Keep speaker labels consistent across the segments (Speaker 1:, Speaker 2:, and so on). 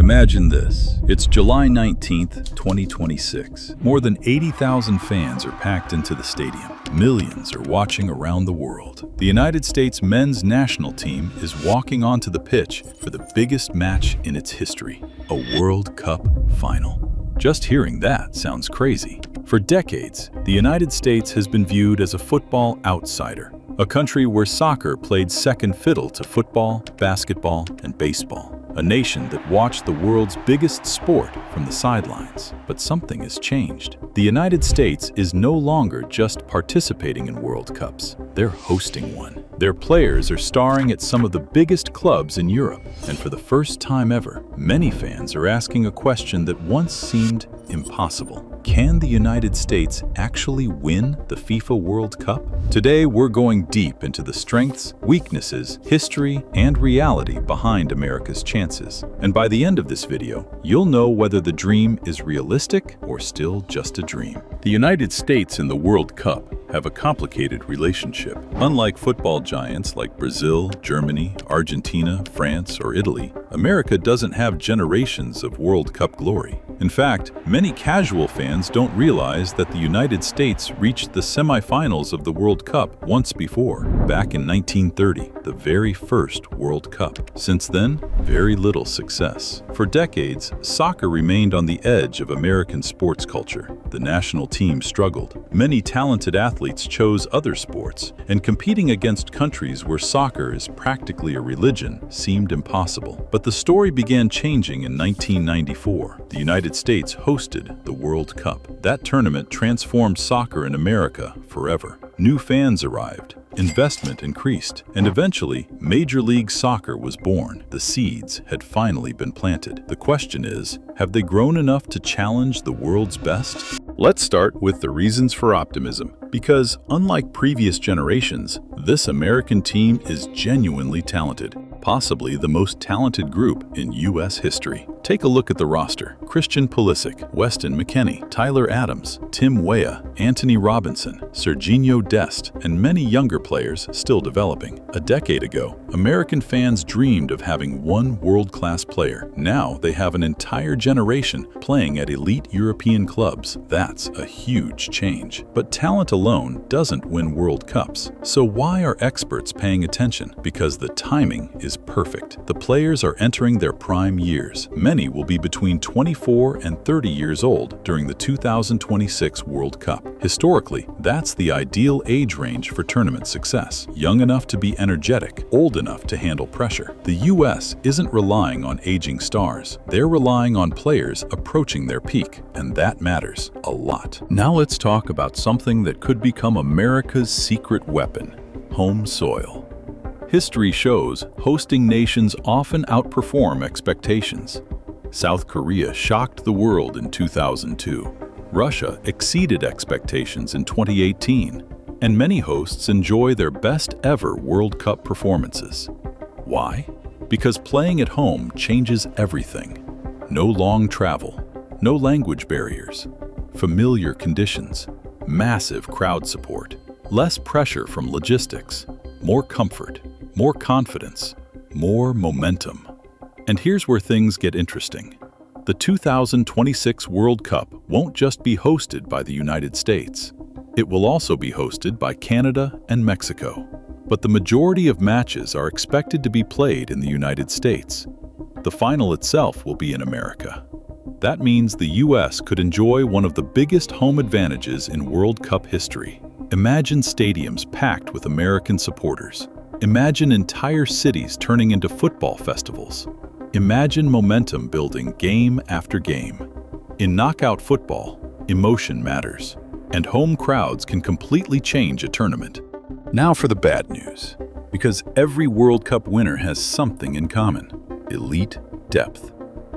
Speaker 1: Imagine this. It's July 19th, 2026. More than 80,000 fans are packed into the stadium. Millions are watching around the world. The United States men's national team is walking onto the pitch for the biggest match in its history, a World Cup final. Just hearing that sounds crazy. For decades, the United States has been viewed as a football outsider, a country where soccer played second fiddle to football, basketball, and baseball. A nation that watched the world's biggest sport from the sidelines. But something has changed. The United States is no longer just participating in World Cups. They're hosting one. Their players are starring at some of the biggest clubs in Europe. And for the first time ever, many fans are asking a question that once seemed impossible. Can the United States actually win the FIFA World Cup? Today, we're going deep into the strengths, weaknesses, history, and reality behind America's chances. And by the end of this video, you'll know whether the dream is realistic or still just a dream. The United States and the World Cup have a complicated relationship. Unlike football giants like Brazil, Germany, Argentina, France, or Italy, America doesn't have generations of World Cup glory. In fact, many casual fans don't realize that the United States reached the semifinals of the World Cup once before, back in 1930, the very first World Cup. Since then, very little success. For decades, soccer remained on the edge of American sports culture. The national team struggled. Many talented athletes chose other sports, and competing against countries where soccer is practically a religion seemed impossible. But the story began changing in 1994. The United States hosted the World Cup. That tournament transformed soccer in America forever. New fans arrived, investment increased, and eventually, Major League Soccer was born. The seeds had finally been planted. The question is, have they grown enough to challenge the world's best? Let's start with the reasons for optimism, because unlike previous generations, this American team is genuinely talented, possibly the most talented group in U.S. history. Take a look at the roster. Christian Pulisic, Weston McKennie, Tyler Adams, Tim Weah, Anthony Robinson, Serginho Dest, and many younger players still developing. A decade ago, American fans dreamed of having one world-class player. Now they have an entire generation playing at elite European clubs. That's a huge change. But talent alone doesn't win World Cups. So why are experts paying attention? Because the timing is perfect. The players are entering their prime years. Many will be between 24 and 30 years old during the 2026 World Cup. Historically, that's the ideal age range for tournament success. Young enough to be energetic, old enough to handle pressure. The U.S. isn't relying on aging stars. They're relying on players approaching their peak, and that matters a lot. Now let's talk about something that could become America's secret weapon: home soil. History shows hosting nations often outperform expectations. South Korea shocked the world in 2002. Russia exceeded expectations in 2018. And many hosts enjoy their best ever World Cup performances. Why? Because playing at home changes everything. No long travel, no language barriers, familiar conditions, massive crowd support, less pressure from logistics, more comfort, more confidence, more momentum. And here's where things get interesting. The 2026 World Cup won't just be hosted by the United States. It will also be hosted by Canada and Mexico. But the majority of matches are expected to be played in the United States. The final itself will be in America. That means the U.S. could enjoy one of the biggest home advantages in World Cup history. Imagine stadiums packed with American supporters. Imagine entire cities turning into football festivals. Imagine momentum building game after game. In knockout football, emotion matters, and home crowds can completely change a tournament. Now for the bad news, because every World Cup winner has something in common: elite depth.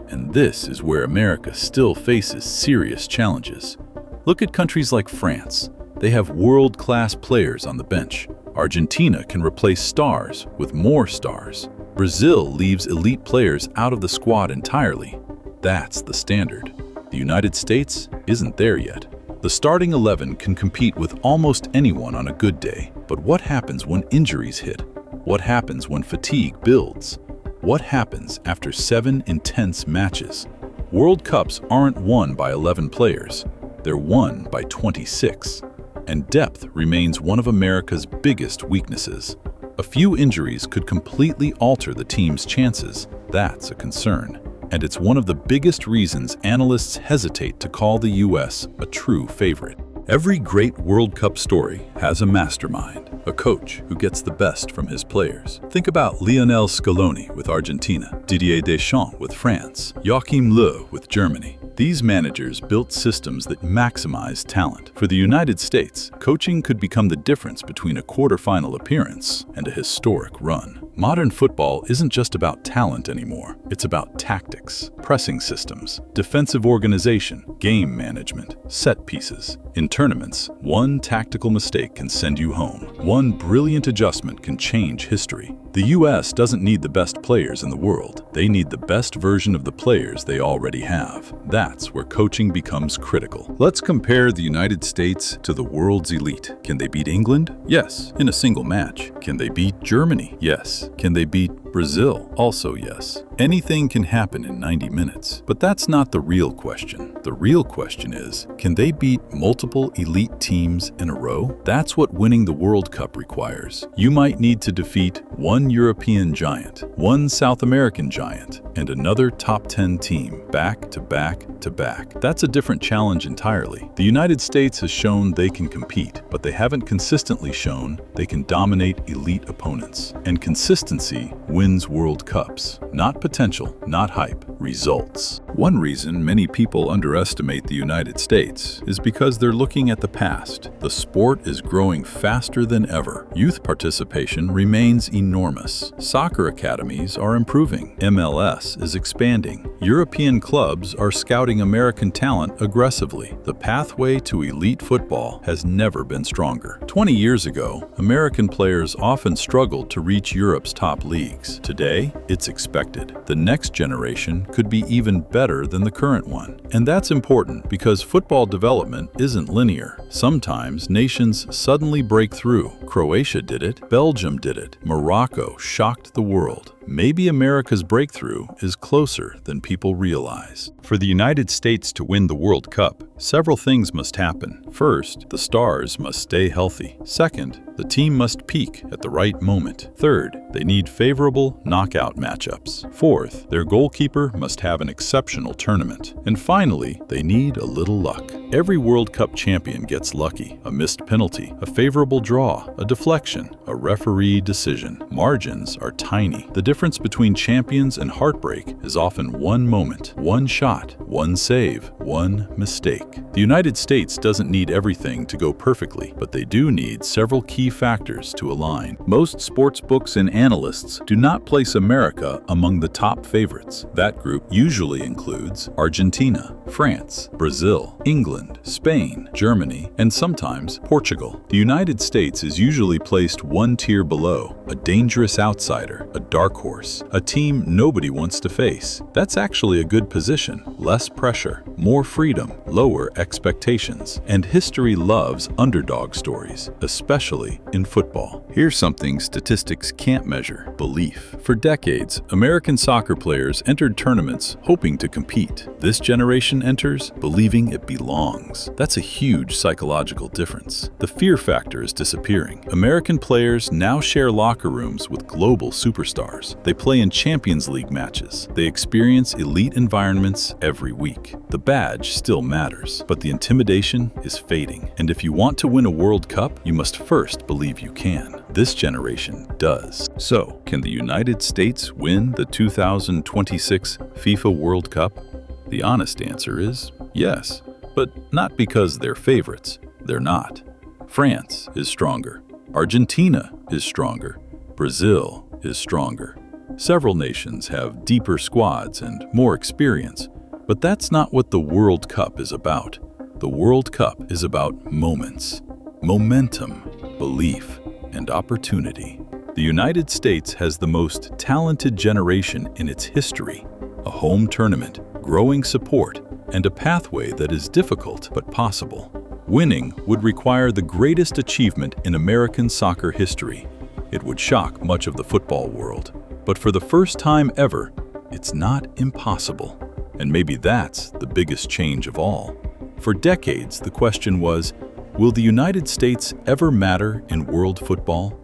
Speaker 1: And this is where America still faces serious challenges. Look at countries like France. They have world-class players on the bench. Argentina can replace stars with more stars. Brazil leaves elite players out of the squad entirely. That's the standard. The United States isn't there yet. The starting 11 can compete with almost anyone on a good day. But what happens when injuries hit? What happens when fatigue builds? What happens after 7 intense matches? World Cups aren't won by 11 players. They're won by 26. And depth remains one of America's biggest weaknesses. A few injuries could completely alter the team's chances. That's a concern. And it's one of the biggest reasons analysts hesitate to call the U.S. a true favorite. Every great World Cup story has a mastermind, a coach who gets the best from his players. Think about Lionel Scaloni with Argentina, Didier Deschamps with France, Joachim Löw with Germany. These managers built systems that maximize talent. For the United States, coaching could become the difference between a quarterfinal appearance and a historic run. Modern football isn't just about talent anymore. It's about tactics, pressing systems, defensive organization, game management, set pieces. In tournaments, one tactical mistake can send you home. One brilliant adjustment can change history. The U.S. doesn't need the best players in the world. They need the best version of the players they already have. That's where coaching becomes critical. Let's compare the United States to the world's elite. Can they beat England? Yes, in a single match. Can they beat Germany? Yes. Can they beat Brazil? Also yes. Anything can happen in 90 minutes. But that's not the real question. The real question is, can they beat multiple elite teams in a row? That's what winning the World Cup requires. You might need to defeat one European giant, one South American giant, and another top 10 team, back to back to back. That's a different challenge entirely. The United States has shown they can compete, but they haven't consistently shown they can dominate elite opponents. And consistency wins World Cups. Not potential, not hype, results. One reason many people underestimate the United States is because they're looking at the past. The sport is growing faster than ever. Youth participation remains enormous. Soccer academies are improving. MLS is expanding. European clubs are scouting American talent aggressively. The pathway to elite football has never been stronger. 20 years ago, American players often struggled to reach Europe's top leagues. Today, it's expected. The next generation could be even better than the current one. And that's important because football development isn't linear. Sometimes nations suddenly break through. Croatia did it. Belgium did it. Morocco shocked the world. Maybe America's breakthrough is closer than people realize. For the United States to win the World Cup, several things must happen. First, the stars must stay healthy. Second, the team must peak at the right moment. Third, they need favorable knockout matchups. Fourth, their goalkeeper must have an exceptional tournament. And finally, they need a little luck. Every World Cup champion gets lucky. A missed penalty, a favorable draw, a deflection, a referee decision. Margins are tiny. The difference between champions and heartbreak is often one moment, one shot, one save, one mistake. The United States doesn't need everything to go perfectly, but they do need several key factors to align. Most sports books and analysts do not place America among the top favorites. That group usually includes Argentina, France, Brazil, England, Spain, Germany, and sometimes Portugal. The United States is usually placed one tier below, a dangerous outsider, a dark horse, a team nobody wants to face. That's actually a good position. Less pressure, more freedom, lower expectations, and history loves underdog stories, especially in football. Here's something statistics can't measure: belief. For decades, American soccer players entered tournaments hoping to compete. This generation enters believing it belongs. That's a huge psychological difference. The fear factor is disappearing. American players now share locker rooms with global superstars. They play in Champions League matches. They experience elite environments every week. The badge still matters, but the intimidation is fading. And if you want to win a World Cup, you must first believe you can. This generation does. So, can the United States win the 2026 FIFA World Cup? The honest answer is yes, but not because they're favorites. They're not. France is stronger. Argentina is stronger. Brazil is stronger. Several nations have deeper squads and more experience, but that's not what the World Cup is about. The World Cup is about moments, momentum, belief, and opportunity. The United States has the most talented generation in its history, a home tournament, growing support, and a pathway that is difficult but possible. Winning would require the greatest achievement in American soccer history. It would shock much of the football world. But for the first time ever, it's not impossible. And maybe that's the biggest change of all. For decades, the question was, will the United States ever matter in world football?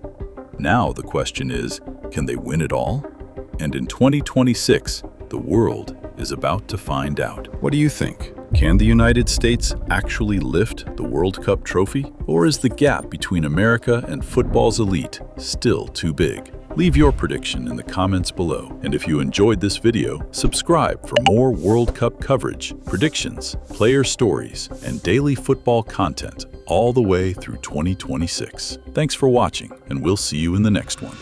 Speaker 1: Now the question is, can they win it all? And in 2026, the world is about to find out. What do you think? Can the United States actually lift the World Cup trophy? Or is the gap between America and football's elite still too big? Leave your prediction in the comments below. And if you enjoyed this video, subscribe for more World Cup coverage, predictions, player stories, and daily football content all the way through 2026. Thanks for watching, and we'll see you in the next one.